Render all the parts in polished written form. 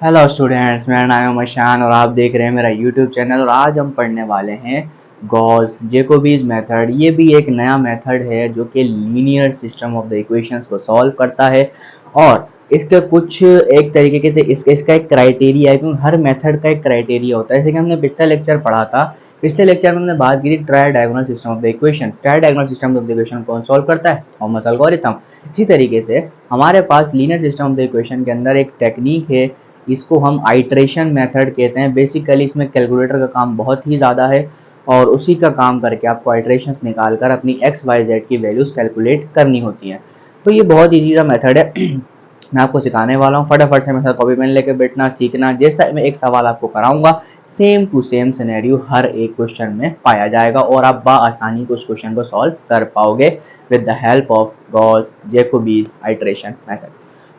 Hello students, मेरा नाम है मशान और आप देख रहे हैं मेरा यूट्यूब चैनल। और आज हम पढ़ने वाले हैं गॉस जैकोबीज मेथड। ये भी एक नया मेथड है जो कि linear system of the equations को सॉल्व करता है। और इसके कुछ एक तरीके से इसका एक क्राइटेरिया है, क्योंकि हर मेथड का एक क्राइटेरिया होता है। जैसे कि हमने पिछला लेक्चर पढ़ा था, पिछले लेक्चर में हमने बात की थी tridiagonal system of the equation. Tridiagonal system of the equation कौन सॉल्व करता है? Thomas algorithm. इसी तरीके से हमारे पास linear system of the equation के अंदर एक टेक्निक है, इसको हम आइट्रेशन मेथड कहते हैं। बेसिकली इसमें कैलकुलेटर का काम बहुत ही ज़्यादा है और उसी का काम करके आपको आइट्रेशंस निकाल कर अपनी एक्स वाई जेड की वैल्यूज़ कैलकुलेट करनी होती हैं। तो ये बहुत ईजी सा मेथड है। मैं आपको सिखाने वाला हूँ, फटाफट से मेरे साथ कॉपी पेन लेकर बैठना सीखना। जैसा मैं एक सवाल आपको कराऊंगा, सेम टू सेम सिनेरियो हर एक क्वेश्चन में पाया जाएगा और आप आसानी को उस क्वेश्चन को सॉल्व कर पाओगे with the help of Gauss Jacobi's iteration method.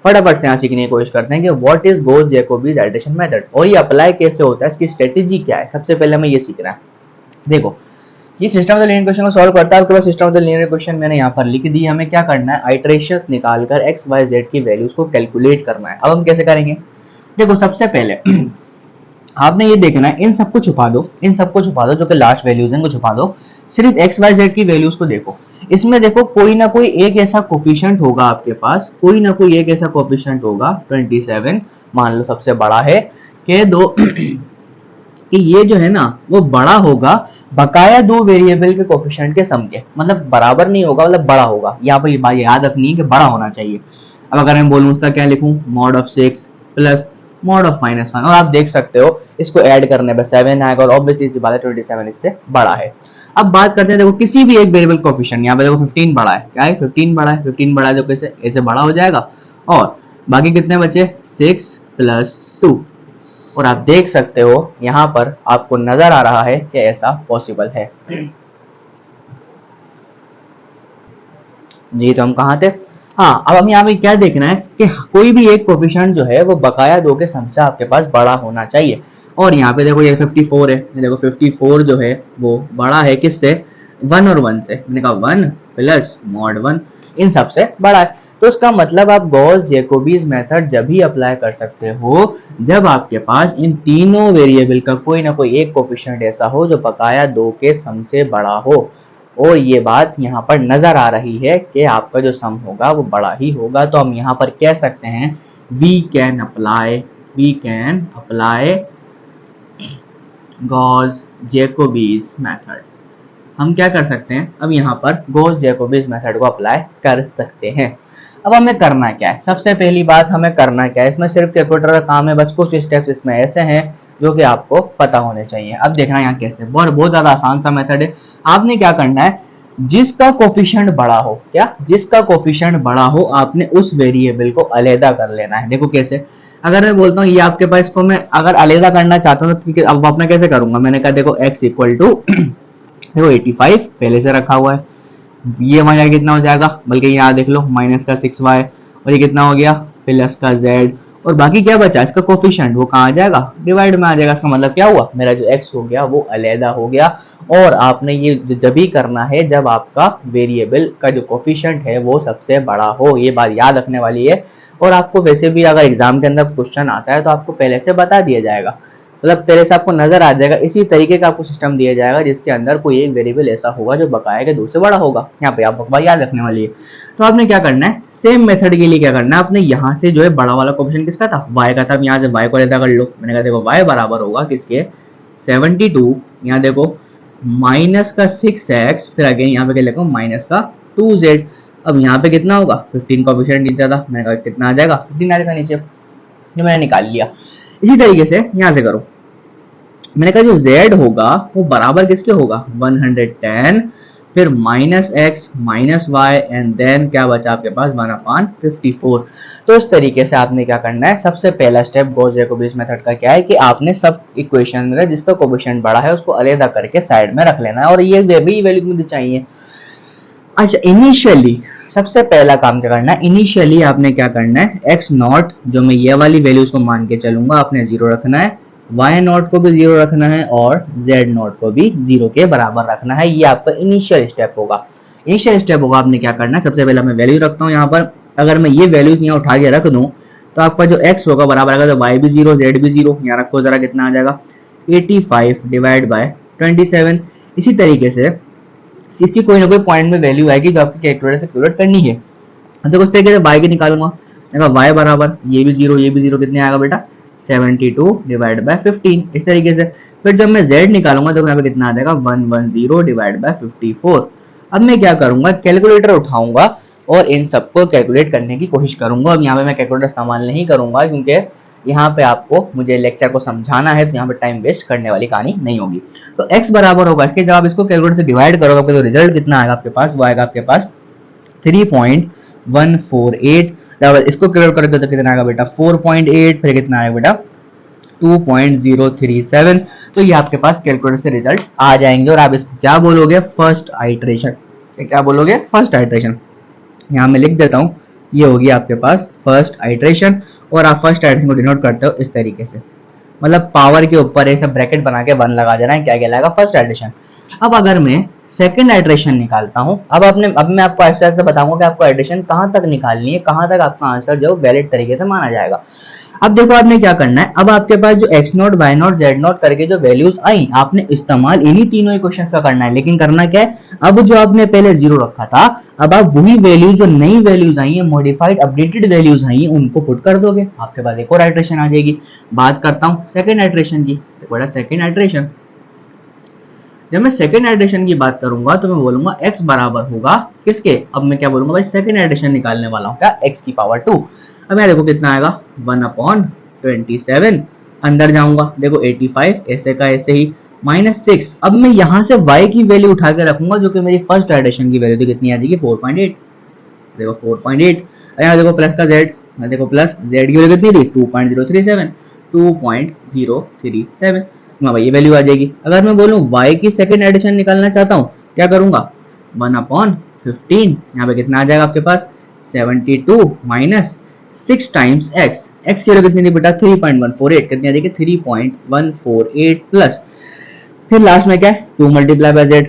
फटाफट से यहाँ सीखने की कोशिश करते हैं कि what is Gauss Jacobi's iteration method और ये अप्लाई कैसे होता है, इसकी स्ट्रेटेजी क्या है। सबसे पहले हमें ये सीखना है। देखो, ये system of the linear equation को सॉल्व करता है। आपके पास system of the linear equation मैंने यहाँ पर लिख दी। हमें क्या करना है, आइट्रेशंस निकालकर एक्स वाई जेड की वैल्यूज को कैलकुलेट करना है। अब हम कैसे करेंगे? देखो, सबसे पहले आपने ये देखना है, इन सबको छुपा दो, इन सबको छुपा दो जो कि लास्ट वैल्यूज हैं, इनको छुपा दो। सिर्फ एक्स वाई जेड की वैल्यूज को देखो। इसमें देखो कोई ना कोई एक ऐसा कोफिशिएंट होगा आपके पास, कोई ना कोई एक ऐसा कोफिशिएंट होगा 27 मान लो सबसे बड़ा है, कह दो कि ये जो है ना वो बड़ा होगा बकाया दो वेरिएबल के कोफिशिएंट के सम के। मतलब बराबर नहीं होगा, मतलब बड़ा होगा। यहाँ पर ये बात याद रखनी है कि बड़ा होना चाहिए। अब अगर मैं बोलूँ उसका क्या लिखूं, mod of 6 plus mod of -1, और आप देख सकते हो इसको ऐड करने पर 7 आएगा और ऑब्वियसली इसी बात है 27 इससे बड़ा है। अब बात करते हैं, देखो किसी भी एक वेरिएबल कोफिशिएंट, यहाँ पे देखो 15 बड़ा है। क्या है? 15 बड़ा है। 15 बड़ा है तो कैसे ऐसे बड़ा हो जाएगा। और बाकी कितने बचे? 6 प्लस 2। और आप देख सकते हो यहाँ पर आपको नजर आ रहा है कि ऐसा पॉसिबल है। जी, तो हम कहाँ थे? हाँ, अब हम यहाँ पे क्या देखना है कि कोई भी एक कोफिशिएंट जो है वो बकाया दो के सम से आपके पास बड़ा होना चाहिए। और यहाँ पे देखो ये 54 है। देखो 54 जो है वो बड़ा है किससे? 1 और 1 से। मैंने कहा 1 प्लस मॉड 1 इन सब से बड़ा है। तो इसका मतलब आप गॉस जैकोबीज मेथड जब भी अप्लाई कर सकते हो जब आपके पास इन तीनों वेरिएबल का कोई ना कोई एक कोफिशिएंट ऐसा हो जो बकाया दो के सम से बड़ा हो। और ये बात यहाँ पर नजर आ रही है कि आपका जो सम होगा वो बड़ा ही होगा। तो हम यहाँ पर कह सकते हैं we can apply Gauss Jacobi's method. हम क्या कर सकते हैं, अब यहाँ पर गॉस जैकोबीज मेथड को अप्लाई कर सकते हैं। अब हमें करना क्या है? सबसे पहली बात हमें करना क्या है, इसमें सिर्फ कैलकुलेटर का काम है। बस कुछ स्टेप्स इसमें ऐसे हैं जो कि आपको पता होने चाहिए। अब देखना यहाँ कैसे, बहुत ज्यादा आसान सा मेथड है। आपने क्या करना है, जिसका कोफिशिएंट बड़ा हो, क्या जिसका कोफिशिएंट बड़ा हो आपने उस वेरिएबल को अलहदा कर लेना है। देखो कैसे, अगर मैं बोलता हूँ ये आपके पास, इसको मैं अगर अलहदा करना चाहता हूँ तो अब अपना कैसे करूंगा? मैंने कहा देखो x इक्वल टू देखो 85 पहले से रखा हुआ है। ये वहां जाके कितना हो जाएगा, बल्कि यहाँ देख लो माइनस का 6y और ये कितना हो गया प्लस का z। और बाकी क्या बचा? इसका कोफिशिएंट वो कहाँ आ जाएगा? डिवाइड में आ जाएगा। इसका मतलब क्या हुआ, मेरा जो x हो गया वो अलहदा हो गया। और आपने ये जब ही करना है जब आपका वेरिएबल का जो कोफिशिएंट है वो सबसे बड़ा हो। ये बात याद रखने वाली है। और आपको वैसे भी अगर एग्जाम के अंदर क्वेश्चन आता है तो आपको पहले से बता दिया जाएगा, मतलब पहले से आपको नजर आ जाएगा। इसी तरीके का आपको सिस्टम दिया जाएगा जिसके अंदर कोई एक वेरिएबल ऐसा होगा जो बकाया के दो से बड़ा होगा। यहाँ पे आपको बात याद रखने वाली है। तो आपने क्या करना है, सेम मेथड के लिए क्या करना है, आपने यहाँ से जो है बड़ा वाला कोफिशिएंट किसका था? y का था। यहाँ से y को अलग कर लो। मैंने कहा देखो y बराबर होगा किसके? 72। यहाँ देखो माइनस का 6x, फिर अगेन यहाँ पे क्या लिखो माइनस का 2z। अब यहाँ पे कितना होगा? 15 कोफिशिएंट नीचे था। मैंने कहा कितना आ जाएगा? 15 आ जाएगा नीचे, जो मैंने निकाल लिया। इसी तरीके से यहाँ से करो। मैंने कहा जो z होगा वो बराबर किसके होगा? 110, फिर minus X minus Y and then क्या बचा आपके पास? 1/54। तो इस तरीके से आपने क्या करना है, सबसे पहला स्टेप गॉस जैकोबीज मेथड का क्या है कि आपने सब इक्वेशन में जिसका कोफिशिएंट बड़ा है उसको अलग करके साइड में रख लेना है और ये भी वैल्यू मुझे चाहिए। अच्छा, इनिशियली सबसे पहला काम क्या करना है, इनिशियली आपने क्या करना है, एक्स नॉट जो मैं ये वाली वैल्यूज को मान के चलूंगा आपने 0 रखना है, वाई नॉट को भी 0 रखना है और जेड नॉट को भी 0 के बराबर रखना है। ये आपका इनिशियल स्टेप होगा। इनिशियल स्टेप होगा आपने क्या करना है, सबसे पहले मैं वैल्यू रखता हूँ यहाँ पर। अगर मैं ये वैल्यूज यहाँ उठा के रख दूं तो आपका जो x होगा बराबर आएगा, तो y भी 0 z भी 0, यहाँ रखो जरा कितना आ जाएगा 85 डिवाइड बाय 27। इसी तरीके से इसकी कोई ना कोई पॉइंट में वैल्यू आएगी जो आपकी कैलकुलेटर से कैलकुलेट करनी है। देखो इस तरीके से y की निकालूंगा, देखो y बराबर ये भी 0 ये भी 0, कितने आएगा बेटा 72 डिवाइड बाय 15। इस तरीके से फिर जब मैं z निकालूंगा तो यहाँ पे कितना आ जाएगा 110 डिवाइड बाय 54। अब मैं क्या करूंगा, कैलकुलेटर उठाऊंगा और इन सबको कैलकुलेट करने की कोशिश करूंगा। अब यहाँ पे मैं कैलकुलेटर इस्तेमाल नहीं करूंगा क्योंकि यहाँ पे आपको मुझे लेक्चर को समझाना है, तो यहाँ पे टाइम वेस्ट करने वाली कहानी नहीं होगी। तो x बराबर होगा इसके, जब आप इसको कैलकुलेटर से डिवाइड करोगे आपका तो रिजल्ट कितना आएगा आपके पास, वो आएगा आपके पास 3.148। इसको कैलकुलेट करोगे तो कितना आएगा बेटा 4.8, फिर कितना आएगा बेटा 2.037। तो ये आपके पास कैलकुलेटर से रिजल्ट आ जाएंगे और आप इसको क्या बोलोगे, फर्स्ट आइटरेशन। क्या बोलोगे, फर्स्ट आइटरेशन। यहाँ मैं लिख देता हूँ, ये होगी आपके पास फर्स्ट आइटरेशन, और आप फर्स्ट आइटरेशन को डिनोट करते हो इस तरीके से, मतलब पावर के ऊपर ऐसा ब्रैकेट बना के 1 लगा देना है, क्या कहलाएगा फर्स्ट आइटरेशन। अब अगर मैं सेकंड आइटरेशन निकालता हूं, अब मैं आपको ऐसे ऐसे बताऊंगा कि आपको आइटरेशन कहां तक निकालनी है, कहां तक आपका आंसर जो वैलिड तरीके से माना जाएगा। अब देखो आपने क्या करना है, अब आपके पास जो x0, y0, z0 करके जो वैल्यूज आई, आपने इस्तेमाल इन्हीं तीनों इक्वेशंस का करना है। लेकिन करना क्या है, अब जो आपने पहले 0 रखा था, अब आप वही वैल्यूज जो नई वैल्यूज आई है, मॉडिफाइड अपडेटेड वैल्यूज आई है, उनको पुट कर दोगे, आपके पास एक और आइटरेशन आ जाएगी। बात करता हूँ सेकेंड आइटरेशन की। बड़ा सेकेंड आइटरेशन, जब मैं सेकेंड आइटरेशन की बात करूंगा तो मैं बोलूंगा x बराबर होगा किसके, अब मैं क्या बोलूंगा भाई सेकेंड आइटरेशन निकालने वाला हूँ, क्या x की पावर 2। अब मैं देखो कितना आएगा 1/27, अंदर जाऊंगा देखो 85 ऐसे का ऐसे ही -6। अब मैं यहाँ से y की वैल्यू उठा के रखूंगा जो कि मेरी फर्स्ट आइटरेशन की वैल्यू थी, कितनी आ जाएगी 4.8। देखो 4.8, यहाँ देखो प्लस का z, देखो प्लस z की वैल्यू कितनी थी 2.037 भाई ये वैल्यू आ जाएगी। अगर मैं बोलूं y की सेकंड एडिशन निकालना चाहता हूं, क्या करूंगा 1/15, यहाँ पे कितना आ जाएगा आपके पास 72 माइनस 6 टाइम्स x की वैल्यू कितनी थी बेटा 3.148, कितनी आ जाएगी 3.148 प्लस, फिर लास्ट में क्या है 2 multiply by z,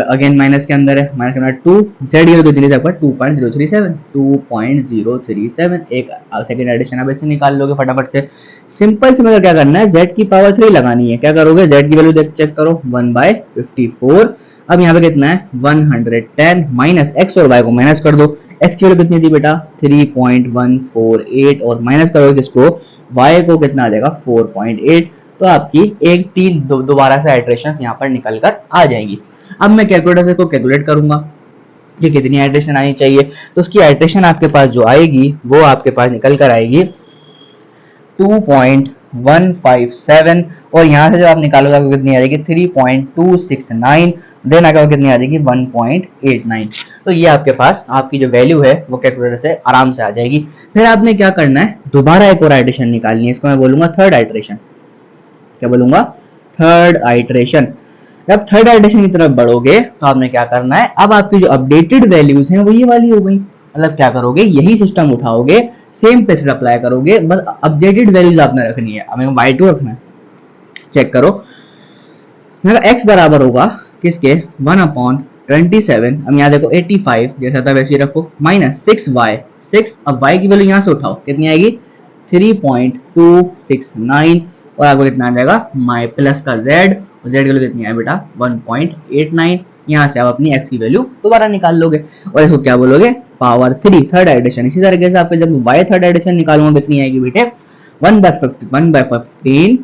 again minus के अंदर है, माइनस के अंदर 2, z की वैल्यू कितनी थी आपका 2.037। एक सेकंड एडिशन आप ऐसे निकाल लोगे फटाफट से। सिंपल से मतलब क्या करना है, z की पावर 3 लगानी है। क्या करोगे, z की वैल्यू चेक करो 1/54। अब यहाँ पे कितना है 110 माइनस x और y को माइनस कर दो, x की वैल्यू कितनी थी बेटा 3.148 और माइनस करोगे किसको y को, कितना आ जाएगा 4.8। तो आपकी एक तीन दोबारा से आइटरेशंस यहाँ पर निकल कर आ जाएंगी। अब मैं कैलकुलेटर को कैलकुलेट करूंगा कि कितनी आइटरेशन आनी चाहिए, तो उसकी आइटरेशन आपके पास जो आएगी वो आपके पास निकल कर आएगी 2.157, और यहाँ से जब आप निकालोगे आपको कितनी आ जाएगी 3.269, देन आगे कितनी आ जाएगी 1.89। तो ये आपके पास आपकी जो वैल्यू है वो कैलकुलेटर से आराम से आ जाएगी। फिर आपने क्या करना है, दोबारा एक और आइटरेशन निकालनी है, इसको मैं बोलूंगा थर्ड आइटरेशन। क्या बोलूंगा, थर्ड आइटरेशन। जब थर्ड आइटरेशन की तरफ बढ़ोगे तो आपने क्या करना है, अब आपकी जो अपडेटेड वैल्यूज हैं वो ये वाली हो गई, मतलब क्या करोगे यही सिस्टम उठाओगे, सेम पे अप्लाई करोगे, बस अपडेटेड वैल्यूज आपने रखनी है। हमें y2 रखना है, चेक करो x बराबर होगा किसके 1/27। अब यहाँ देखो 85 जैसा था वैसे ही रखो, माइनस 6y, 6, अब y की वैल्यू यहाँ से उठाओ, कितनी आएगी 3.269, और आपको कितना आ जाएगा माई प्लस का z, और z की वैल्यू कितनी है बेटा 1.89। यहाँ से आप अपनी x की वैल्यू दोबारा निकाल लोगे और इसको क्या बोलोगे पावर 3, थर्ड एडिशन। इसी तरीके से आपके जब y थर्ड एडिशन निकालूंगा कितनी आएगी बेटे 1/15,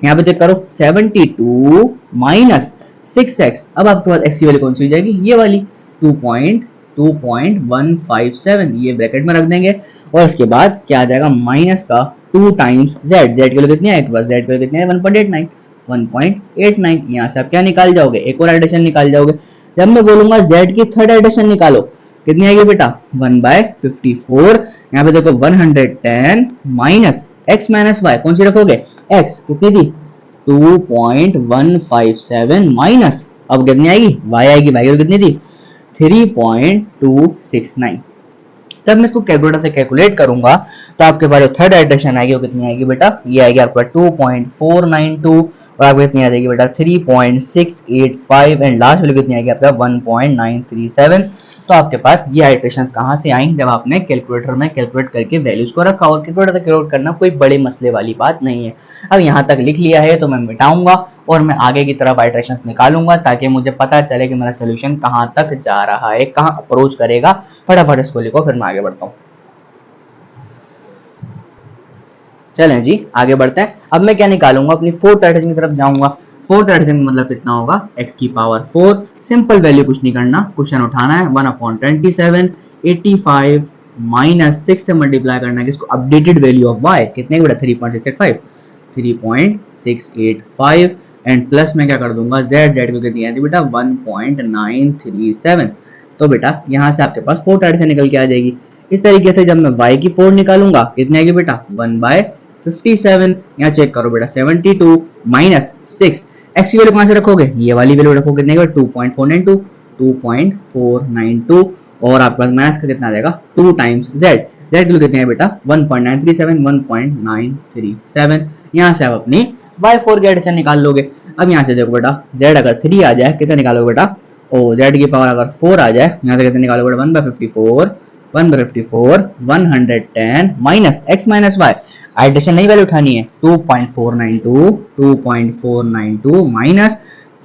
यहाँ पे चेक करो 72 माइनस 6x। अब आपके पास x की वैल्यू कौन सी हो जाएगी, ये वाली 2.157, ये ब्रैकेट में रख देंगे, और उसके बाद क्या आ जाएगा माइनस का 2 टाइम्स z, z की वैल्यू कितनी है आपके पास, z की वैल्यू कितनी है 1.89। यहाँ से आप क्या निकाल जाओगे, एक और एडिशन निकाल जाओगे। जब मैं बोलूंगा z की थर्ड एडिशन निकालो, कितनी आएगी बेटा 1/54। यहाँ पे देखो 110 माइनस x माइनस y, कौन सी रखोगे x, कितनी थी 2.157 माइनस, अब कितनी आएगी y आएगी, y की कितनी थी 3.269। तब मैं इसको कैलकुलेटर से कैलकुलेट करूंगा तो आपके पास जो थर्ड आइटरेशन आएगी वो कितनी आएगी बेटा, ये आएगी आपका 2.492, और आपको कितनी आ जाएगी बेटा 3.685, एंड लास्ट वैल्यू कितनी आएगी आपका 1.937। तो आपके पास ये आइट्रेशंस कहाँ से आई, जब आपने कैलकुलेटर में कैलकुलेट करके वैल्यूज को रखा, और कैलकुलेटर तक कैलकुलेट करना कोई बड़े मसले वाली बात नहीं है। अब यहाँ तक लिख लिया है तो मैं मिटाऊंगा और मैं आगे की तरफ आइट्रेशंस निकालूंगा ताकि मुझे पता चले कि मेरा सोल्यूशन कहाँ तक जा रहा है, कहाँ अप्रोच करेगा। फटाफट इसको लिखो, फिर मैं आगे बढ़ता हूँ। चलें जी आगे बढ़ते हैं। अब मैं क्या निकालूंगा, अपनी फोर्थ आइट्रेशन की तरफ जाऊंगा। फोर्थ आइट्रेशन में मतलब कितना होगा, x की पावर 4। सिंपल वैल्यू कुछ नहीं करना, क्वेश्चन उठाना है 1/27 85 माइनस 6 से मल्टीप्लाई करना है इसको अपडेटेड वैल्यू ऑफ y कितने की बेटा 3.685 3.685 एंड प्लस में क्या कर दूंगा z को कितनी आती है बेटा 1.937। तो बेटा यहाँ से आपके पास फोर्थ आइट्रेशन निकल के आ जाएगी। इस तरीके से जब मैं y की 4 निकालूंगा कितने आएगी बेटा 1/57। यहाँ चेक करो बेटा 72 माइनस 6, x की वैल्यू कहां से रखोगे, ये वाली वैल्यू रखोगे कितने का 2.492 और आपके पास माइनस का कितना आ जाएगा 2 टाइम्स z की वैल्यू कितनी है बेटा 1.937 यहाँ से आप अपनी y4 की एडिशन निकाल लोगे। अब यहाँ से देखो बेटा z अगर 3 आ जाए कितना निकालोगे बेटा, ओ z की पावर अगर 4 आ जाए यहाँ से कितने निकालोगे बेटा 1/54 110 minus x minus y, iteration नई वैल्यू उठानी है 2.492 माइनस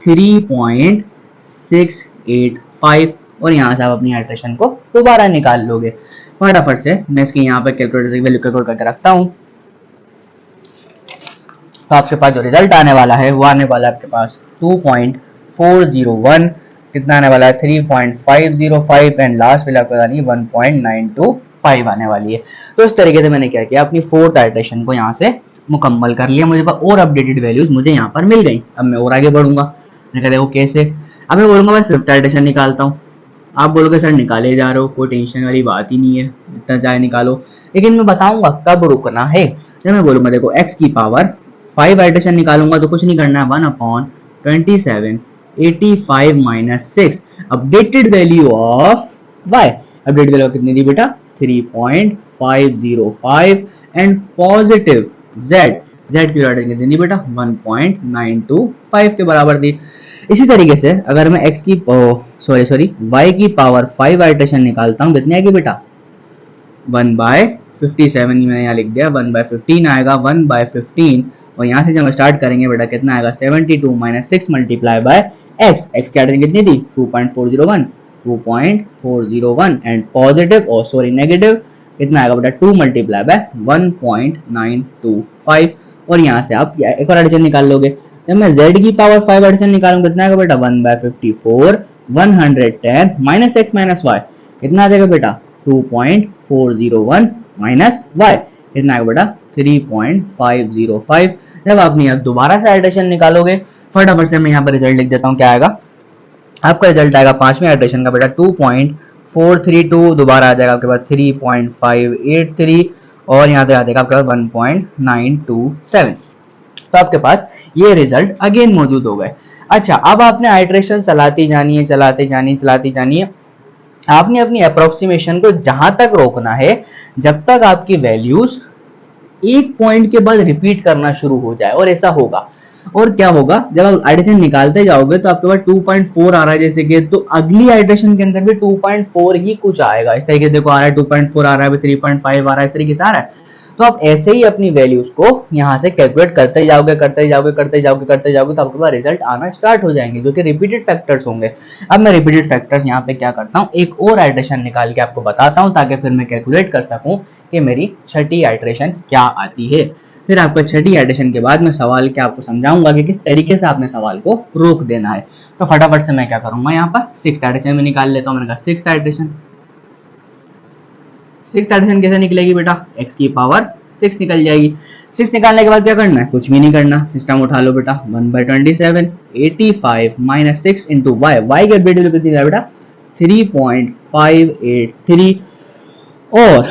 3.685 और यहाँ से आप अपनी आइट्रेशन को दोबारा निकाल लोगे। फटाफट से मैं इसकी यहाँ पे कैलकुलेटर से वैल्यू कैलकुलेट करके रखता हूँ। तो आपके पास जो रिजल्ट आने वाला है वो आने वाला है आपके पास 2.401, कितना आने वाला है 3.505 एंड लास्ट वैल्यू आपको आनी 1.925 आने वाली है। तो इस तरीके से मैंने क्या किया, अपनी फोर्थ आइट्रेशन को यहाँ से मुकम्मल कर लिया। मुझे पास और अपडेटेड वैल्यूज मुझे यहाँ पर मिल गई। अब मैं और आगे बढ़ूंगा, मैं कहते वो कैसे, अब मैं बोलूंगा मैं फिफ्थ आइट्रेशन निकालता हूँ। आप बोलोगे सर निकाले जा रहे हो, कोई टेंशन वाली बात ही नहीं है, इतना चाहे निकालो, लेकिन मैं बताऊंगा कब रुकना है। जब मैं बोलूंगा देखो x की पावर 5 आइट्रेशन निकालूंगा तो कुछ नहीं करना है 1/27 85 minus 6 updated value of y, updated value कितनी थी बेटा 3.505 एंड पॉजिटिव z की वैल्यू कितनी थी बेटा 1.925 के बराबर थी। इसी तरीके से अगर मैं x की y की पावर 5 आइट्रेशन निकालता हूँ कितनी आएगी बेटा 1/57, मैंने यहाँ लिख दिया 1/15 आएगा 1/15 और यहाँ से जब हम स्टार्ट करेंगे बेटा कितना आएगा 72 माइनस 6 मल्टीप्लाई बाय x की आइट्रेशन कितनी थी 2.401 एंड पॉजिटिव और सॉरी नेगेटिव कितना आएगा बेटा 2 मल्टीप्लाई बाय 1.925 और यहाँ से आप एक और एडिशन निकाल लोगे। जब मैं z की पावर 5 एडिशन निकालूंगा कितना आएगा बेटा 1/54 110 माइनस x माइनस y कितना आ जाएगा बेटा 2.401 माइनस y कितना आएगा बेटा 3.505। जब आप यहाँ दोबारा से एडिशन निकालोगे फटाफट से मैं यहाँ पर रिजल्ट लिख देता हूँ, क्या आएगा आपका रिजल्ट आएगा पांचवें एडिशन का बेटा 2.432, दोबारा आ जाएगा आपके पास 3.583 और यहाँ से आ जाएगा आपके पास 1.927। तो आपके पास ये रिजल्ट अगेन मौजूद हो गए। अच्छा अब आपने आइट्रेशन चलाती जानी है चलाती जानी है। आपने अपनी अप्रोक्सीमेशन को जहां तक रोकना है जब तक आपकी वैल्यूज एक पॉइंट के बाद रिपीट करना शुरू हो जाए, और ऐसा होगा। और क्या होगा जब आप आइट्रेशन निकालते जाओगे तो आपके पास 2.4 आ रहा है जैसे कि, तो अगली आइट्रेशन के अंदर भी 2.4 ही कुछ आएगा। इस तरीके से देखो आ रहा है 2.4 आ रहा है 3.5 आ रहा है, इस तरीके से आ रहा है। तो आप ऐसे ही अपनी वैल्यूज को यहाँ से कैलकुलेट करते जाओगे तो आपके पास रिजल्ट आना स्टार्ट हो जाएंगे जो कि रिपीटेड फैक्टर्स होंगे। अब मैं रिपीटेड फैक्टर्स यहाँ पे क्या करता हूँ, एक और आइट्रेशन निकाल के आपको बताता हूँ ताकि फिर मैं कैलकुलेट कर सकूँ कि मेरी छठी आइट्रेशन क्या आती है। फिर आपका छठी आइट्रेशन के बाद मैं सवाल क्या आपको समझाऊंगा कि किस तरीके से आपने सवाल को रोक देना है। तो फटाफट से मैं क्या करूंगा, यहाँ पर सिक्स्थ आइट्रेशन में निकाल लेता हूँ। मैंने कहा सिक्स्थ आइट्रेशन कैसे निकलेगी बेटा, x की पावर 6 निकल जाएगी। 6 निकालने के बाद क्या करना है, कुछ भी नहीं करना, सिस्टम उठा लो बेटा 1/27 85 माइनस 6 इंटू वाई की वैल्यू कितनी है बेटा 3.583 और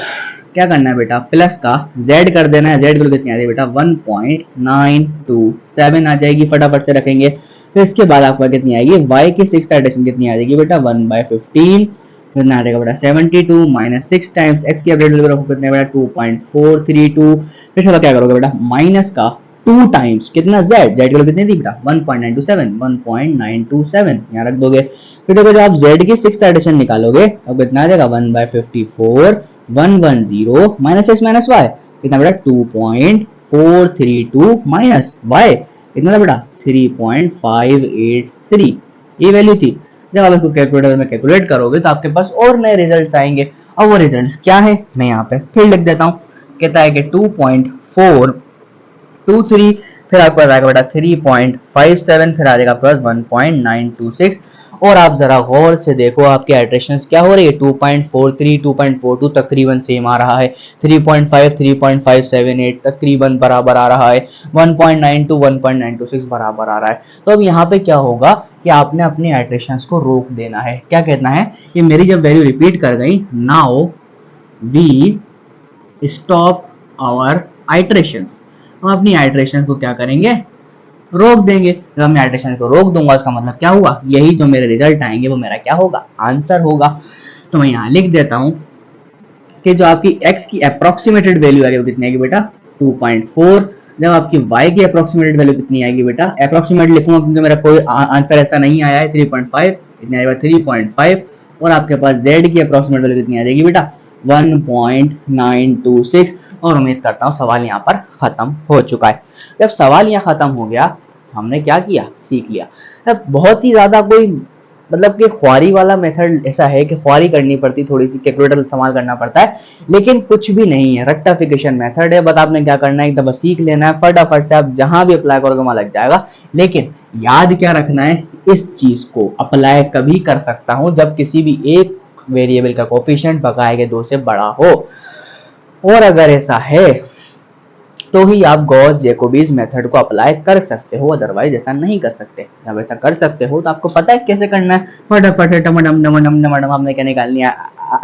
क्या करना है बेटा प्लस का z कर देना है। z की कितनी आ रही है बेटा 1.927 आ जाएगी। फटाफट से रखेंगे। फिर इसके बाद आपका कितनी आएगी y की सिक्स्थ आइट्रेशन कितनी आ जाएगी बेटा 1/15 कितना आ जाएगा बेटा 72 माइनस 6 टाइम्स x की अपडेट वैल्यू कितने बेटा 2.432। फिर से क्या करोगे बेटा माइनस का 2 टाइम्स कितना z, z की वैल्यू कितनी थी बेटा 1.927 यहाँ रख दोगे। फिर देखो जब आप z की 6th एडिशन निकालोगे अब कितना आ जाएगा 1/54 110 माइनस x माइनस y कितना बेटा 2.432 माइनस y कितना था बेटा 3.583 ये वैल्यू थी। जब आप इसको कैलकुलेटर में कैलकुलेट करोगे तो आपके पास और नए रिजल्ट्स आएंगे। अब वो रिजल्ट्स क्या है मैं यहाँ पे फिर लिख देता हूँ। कहता है कि 2.423 फिर आपको आएगा बेटा 3.57 फिर आ जाएगा आपके पास 1.926 और आप जरा गौर से देखो आपके आइट्रेशंस क्या हो रही है 2.43 2.42 तकरीबन सेम आ रहा है 3.5 3.578 तकरीबन बराबर आ रहा है 1.92 1.926 बराबर आ रहा है। तो अब यहाँ पे क्या होगा कि आपने अपनी आइट्रेशंस को रोक देना है। क्या कहना है कि मेरी जब वैल्यू रिपीट कर गई now we stop our iterations, हम अपनी आइट्रेशन को क्या करेंगे रोक देंगे। जब मैं आइट्रेशन को रोक दूंगा उसका मतलब क्या हुआ यही जो मेरे रिजल्ट आएंगे वो मेरा क्या होगा आंसर होगा। तो मैं यहाँ लिख देता हूँ कि जो आपकी x की अप्रोक्सीमेटेड वैल्यू आएगी वो कितनी आएगी बेटा 2.4। जब आपकी y की अप्रोक्सीमेटेड वैल्यू कितनी आएगी बेटा अप्रोक्सीमेट लिखूंगा क्योंकि मेरा कोई आंसर ऐसा नहीं आया है 3.5 इतनी आएगी 3.5 और आपके पास z की अप्रोक्सीमेट वैल्यू कितनी आ जाएगी बेटा 1.926 और उम्मीद करता हूँ सवाल यहाँ पर खत्म हो चुका है। जब सवाल यहाँ खत्म हो गया हमने क्या किया सीख लिया। अब बहुत ही ज्यादा कोई मतलब कि ख्वारी वाला मेथड ऐसा है कि ख्वारी करनी पड़ती थोड़ी सी कैलकुलेटर इस्तेमाल करना पड़ता है लेकिन कुछ भी नहीं है रेक्टिफिकेशन मेथड है। बस आपने क्या करना है एक दफा सीख लेना है फटाफट से आप जहां भी अप्लाई करोगे वहां लग जाएगा। लेकिन याद क्या रखना है इस चीज को अप्लाई कभी कर सकता हूं जब किसी भी एक वेरिएबल का कोफिशिएंट बकाए के 2 से बड़ा हो और अगर ऐसा है तो ही आप गॉस जैकोबीज मेथड को अप्लाई कर सकते हो अदरवाइज ऐसा नहीं कर सकते। जब ऐसा कर सकते हो तो आपको पता है कैसे करना है फटाफट से टमाटम टमाटम टमाटम आपने क्या निकालनी है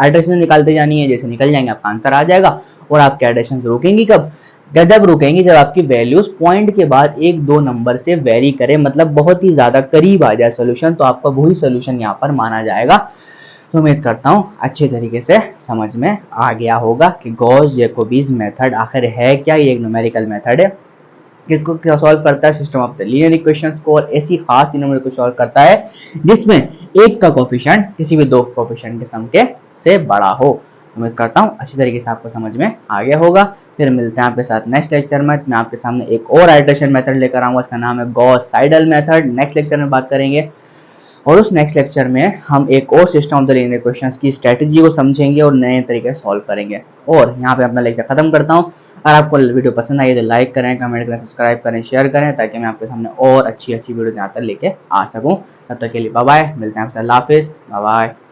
एडिशन निकालते जानी है। जैसे निकल जाएंगे आपका आंसर आ जाएगा और आपके एडिशन रुकेंगी कब जब रुकेंगी जब आपकी वैल्यूज पॉइंट के बाद 1-2 नंबर से वेरी करे मतलब बहुत ही ज्यादा करीब आ जाए सोल्यूशन तो आपका वही सोल्यूशन यहाँ पर माना जाएगा। तो उम्मीद करता हूँ अच्छे तरीके से समझ में आ गया होगा कि गॉस जैकोबीज मेथड आखिर है क्या। ये एक न्यूमेरिकल मेथड है जिसको क्या सॉल्व करता है system of the linear equations को और ऐसी खास न्यूमेरिकल को सॉल्व करता है जिसमें एक का कोफिशिएंट किसी भी 2 कोफिशिएंट के सम के से बड़ा हो। उम्मीद करता हूँ अच्छी तरीके से आपको समझ में आ गया होगा। फिर मिलते हैं आपके साथ नेक्स्ट लेक्चर में। मैं आपके सामने एक और आइट्रेशन मेथड लेकर आऊंगा उसका नाम है गॉस साइडल मेथड। नेक्स्ट लेक्चर में बात करेंगे और उस नेक्स्ट लेक्चर में हम एक और system of the linear equations की स्ट्रेटजी को समझेंगे और नए तरीके से सॉल्व करेंगे। और यहाँ पे अपना लेक्चर खत्म करता हूँ। अगर आपको वीडियो पसंद आई तो लाइक करें कमेंट करें सब्सक्राइब करें शेयर करें ताकि मैं आपके सामने और अच्छी वीडियो यहाँ तक लेके आ सकूँ। तब तक के लिए बाय बाय मिलते हैं आपसे अल्लाह हाफिज़ बाय बाय।